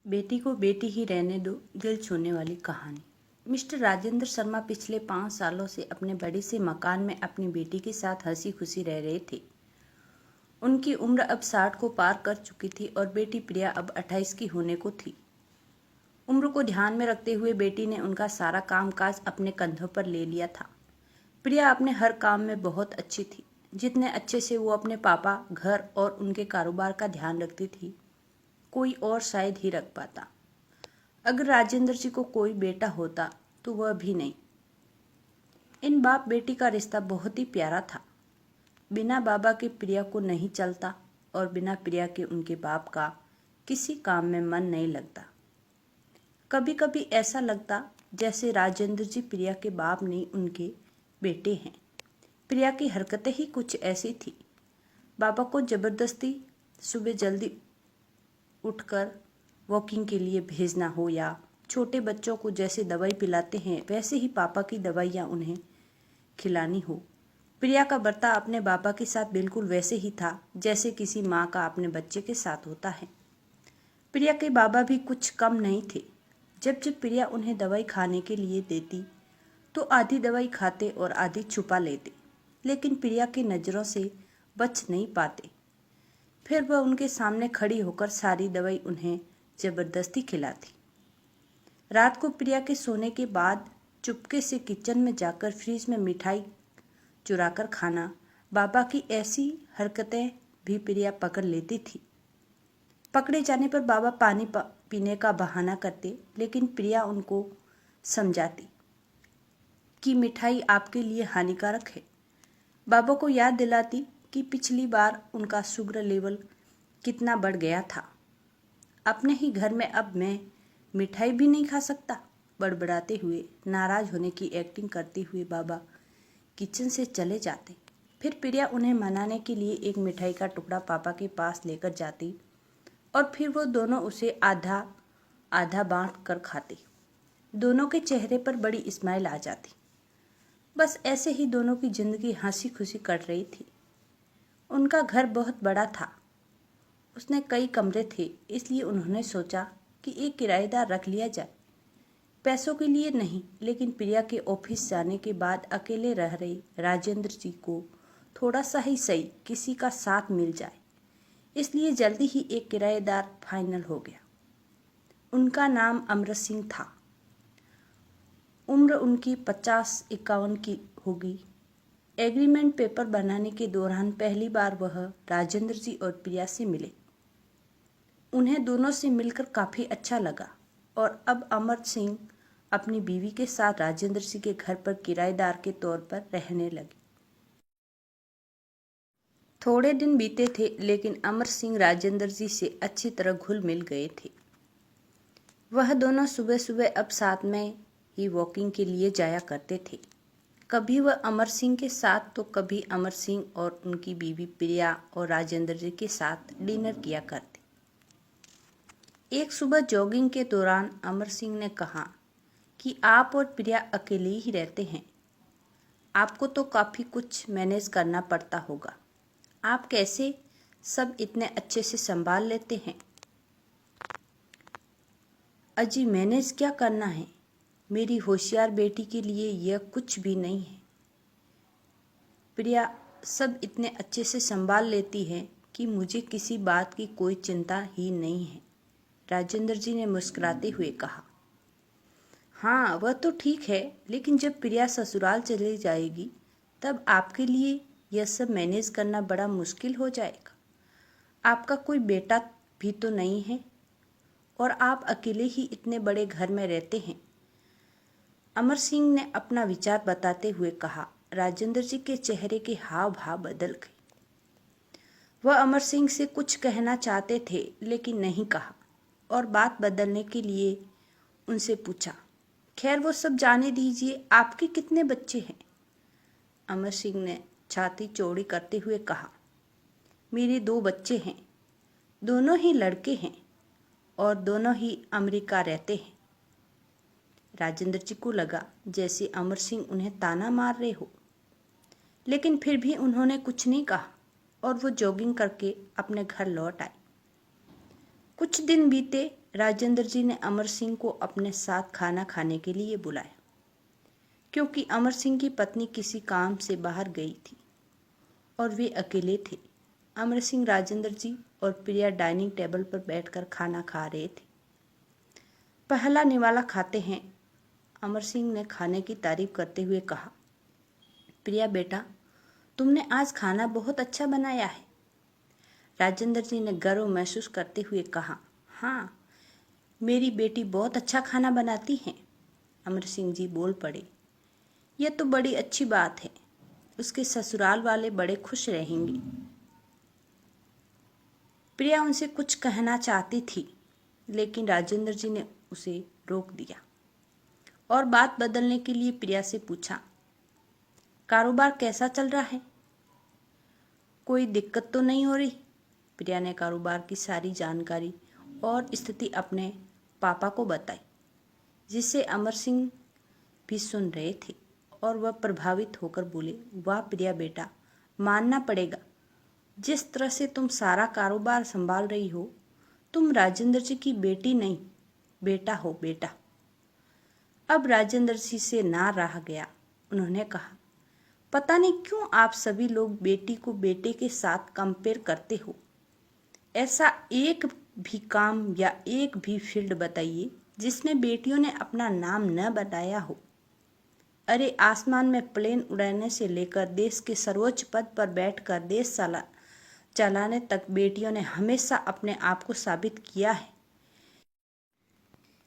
बेटी को बेटी ही रहने दो, दिल छूने वाली कहानी। मिस्टर राजेंद्र शर्मा पिछले 5 सालों से अपने बड़े से मकान में अपनी बेटी के साथ हंसी खुशी रह रहे थे। उनकी उम्र अब 60 को पार कर चुकी थी और बेटी प्रिया अब 28 की होने को थी। उम्र को ध्यान में रखते हुए बेटी ने उनका सारा कामकाज अपने कंधों पर ले लिया था। प्रिया अपने हर काम में बहुत अच्छी थी। जितने अच्छे से वो अपने पापा, घर और उनके कारोबार का ध्यान रखती थी, कोई और शायद ही रख पाता। अगर राजेंद्र जी को कोई बेटा होता तो वह भी नहीं। इन बाप बेटी का रिश्ता बहुत ही प्यारा था। बिना बाबा के प्रिया को नहीं चलता और बिना प्रिया के उनके बाप का किसी काम में मन नहीं लगता। कभी कभी ऐसा लगता जैसे राजेंद्र जी प्रिया के बाप नहीं, उनके बेटे हैं। प्रिया की हरकतें ही कुछ ऐसी थी। बाबा को जबरदस्ती सुबह जल्दी उठकर वॉकिंग के लिए भेजना हो या छोटे बच्चों को जैसे दवाई पिलाते हैं वैसे ही पापा की दवाइयाँ उन्हें खिलानी हो। प्रिया का बर्ताव अपने बाबा के साथ बिल्कुल वैसे ही था जैसे किसी माँ का अपने बच्चे के साथ होता है। प्रिया के बाबा भी कुछ कम नहीं थे। जब जब प्रिया उन्हें दवाई खाने के लिए देती तो आधी दवाई खाते और आधी छुपा लेते, लेकिन प्रिया की नज़रों से बच नहीं पाते। फिर वह उनके सामने खड़ी होकर सारी दवाई उन्हें जबरदस्ती खिलाती। रात को प्रिया के सोने के बाद चुपके से किचन में जाकर फ्रिज में मिठाई चुराकर खाना, बाबा की ऐसी हरकतें भी प्रिया पकड़ लेती थी। पकड़े जाने पर बाबा पानी पीने का बहाना करते, लेकिन प्रिया उनको समझाती कि मिठाई आपके लिए हानिकारक है। बाबा को याद दिलाती कि पिछली बार उनका शुगर लेवल कितना बढ़ गया था। अपने ही घर में अब मैं मिठाई भी नहीं खा सकता, बड़बड़ाते हुए नाराज होने की एक्टिंग करते हुए बाबा किचन से चले जाते। फिर प्रिया उन्हें मनाने के लिए एक मिठाई का टुकड़ा पापा के पास लेकर जाती और फिर वो दोनों उसे आधा आधा बांट कर खाते। दोनों के चेहरे पर बड़ी स्माइल आ जाती। बस ऐसे ही दोनों की जिंदगी हंसी खुशी कट रही थी। उनका घर बहुत बड़ा था। उसने कई कमरे थे, इसलिए उन्होंने सोचा कि एक किराएदार रख लिया जाए। पैसों के लिए नहीं, लेकिन प्रिया के ऑफिस जाने के बाद अकेले रह रहे राजेंद्र जी को थोड़ा सा ही सही किसी का साथ मिल जाए, इसलिए जल्दी ही एक किराएदार फाइनल हो गया। उनका नाम अमृत सिंह था। उम्र उनकी 50-51 की होगी। एग्रीमेंट पेपर बनाने के दौरान पहली बार वह राजेंद्र जी और प्रिया से मिले। उन्हें दोनों से मिलकर काफ़ी अच्छा लगा और अब अमर सिंह अपनी बीवी के साथ राजेंद्र जी के घर पर किराएदार के तौर पर रहने लगे। थोड़े दिन बीते थे, लेकिन अमर सिंह राजेंद्र जी से अच्छी तरह घुल मिल गए थे। वह दोनों सुबह सुबह अब साथ में ही वॉकिंग के लिए जाया करते थे। कभी वह अमर सिंह के साथ तो कभी अमर सिंह और उनकी बीवी प्रिया और राजेंद्र जी के साथ डिनर किया करते। एक सुबह जॉगिंग के दौरान अमर सिंह ने कहा कि आप और प्रिया अकेले ही रहते हैं। आपको तो काफ़ी कुछ मैनेज करना पड़ता होगा। आप कैसे सब इतने अच्छे से संभाल लेते हैं? अजी, मैनेज क्या करना है? मेरी होशियार बेटी के लिए यह कुछ भी नहीं है। प्रिया सब इतने अच्छे से संभाल लेती है कि मुझे किसी बात की कोई चिंता ही नहीं है, राजेंद्र जी ने मुस्कुराते हुए कहा। हाँ, वह तो ठीक है, लेकिन जब प्रिया ससुराल चली जाएगी तब आपके लिए यह सब मैनेज करना बड़ा मुश्किल हो जाएगा। आपका कोई बेटा भी तो नहीं है और आप अकेले ही इतने बड़े घर में रहते हैं, अमर सिंह ने अपना विचार बताते हुए कहा। राजेंद्र जी के चेहरे के हाव भाव बदल गए। वह अमर सिंह से कुछ कहना चाहते थे, लेकिन नहीं कहा और बात बदलने के लिए उनसे पूछा, खैर वो सब जाने दीजिए, आपके कितने बच्चे हैं? अमर सिंह ने छाती चौड़ी करते हुए कहा, मेरे 2 बच्चे हैं, दोनों ही लड़के हैं और दोनों ही अमेरिका रहते हैं। राजेंद्र जी को लगा जैसे अमर सिंह उन्हें ताना मार रहे हो, लेकिन फिर भी उन्होंने कुछ नहीं कहा और वो जॉगिंग करके अपने घर लौट आए। कुछ दिन बीते राजेंद्र जी ने अमर सिंह को अपने साथ खाना खाने के लिए बुलाया, क्योंकि अमर सिंह की पत्नी किसी काम से बाहर गई थी और वे अकेले थे। अमर सिंह, राजेंद्र जी और प्रिया डाइनिंग टेबल पर बैठकर खाना खा रहे थे। पहला निवाला खाते हैं, अमर सिंह ने खाने की तारीफ करते हुए कहा। प्रिया बेटा, तुमने आज खाना बहुत अच्छा बनाया है। राजेंद्र जी ने गर्व महसूस करते हुए कहा। हाँ, मेरी बेटी बहुत अच्छा खाना बनाती है। अमर सिंह जी बोल पड़े। यह तो बड़ी अच्छी बात है, उसके ससुराल वाले बड़े खुश रहेंगे। प्रिया उनसे कुछ कहना चाहती थी, लेकिन राजेंद्र जी ने उसे रोक दिया और बात बदलने के लिए प्रिया से पूछा, कारोबार कैसा चल रहा है? कोई दिक्कत तो नहीं हो रही? प्रिया ने कारोबार की सारी जानकारी और स्थिति अपने पापा को बताई, जिसे अमर सिंह भी सुन रहे थे और वह प्रभावित होकर बोले, वाह प्रिया बेटा, मानना पड़ेगा, जिस तरह से तुम सारा कारोबार संभाल रही हो, तुम राजेंद्र जी की बेटी नहीं, बेटा हो बेटा। अब राजेंद्र जी से ना रहा गया। उन्होंने कहा, पता नहीं क्यों आप सभी लोग बेटी को बेटे के साथ कंपेयर करते हो। ऐसा एक भी काम या एक भी फील्ड बताइए जिसमें बेटियों ने अपना नाम न बताया हो। अरे आसमान में प्लेन उड़ाने से लेकर देश के सर्वोच्च पद पर बैठकर देश चलाने तक बेटियों ने हमेशा अपने आप को साबित किया है।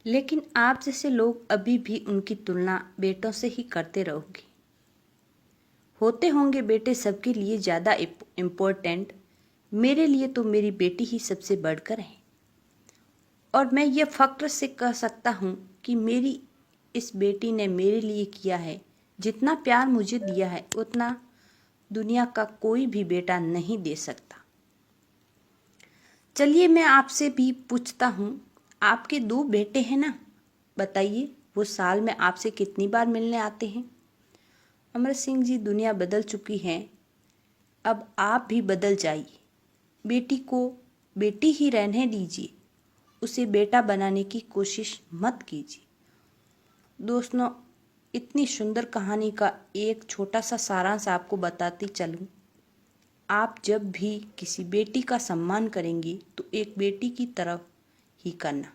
लेकिन आप जैसे लोग अभी भी उनकी तुलना बेटों से ही करते रहोगे। होते होंगे बेटे सबके लिए ज़्यादा इम्पोर्टेंट, मेरे लिए तो मेरी बेटी ही सबसे बढ़कर है। और मैं ये फख्र से कह सकता हूँ कि मेरी इस बेटी ने मेरे लिए किया है, जितना प्यार मुझे दिया है उतना दुनिया का कोई भी बेटा नहीं दे सकता। चलिए मैं आपसे भी पूछता हूँ, आपके 2 बेटे हैं ना? बताइए, वो साल में आपसे कितनी बार मिलने आते हैं? अमर सिंह जी, दुनिया बदल चुकी है, अब आप भी बदल जाइए। बेटी को बेटी ही रहने दीजिए, उसे बेटा बनाने की कोशिश मत कीजिए। दोस्तों, इतनी सुंदर कहानी का एक छोटा सा सारांश आपको बताती चलूं। आप जब भी किसी बेटी का सम्मान करेंगे तो एक बेटी की तरफ ही करना।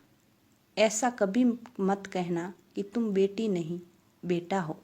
ऐसा कभी मत कहना कि तुम बेटी नहीं बेटा हो।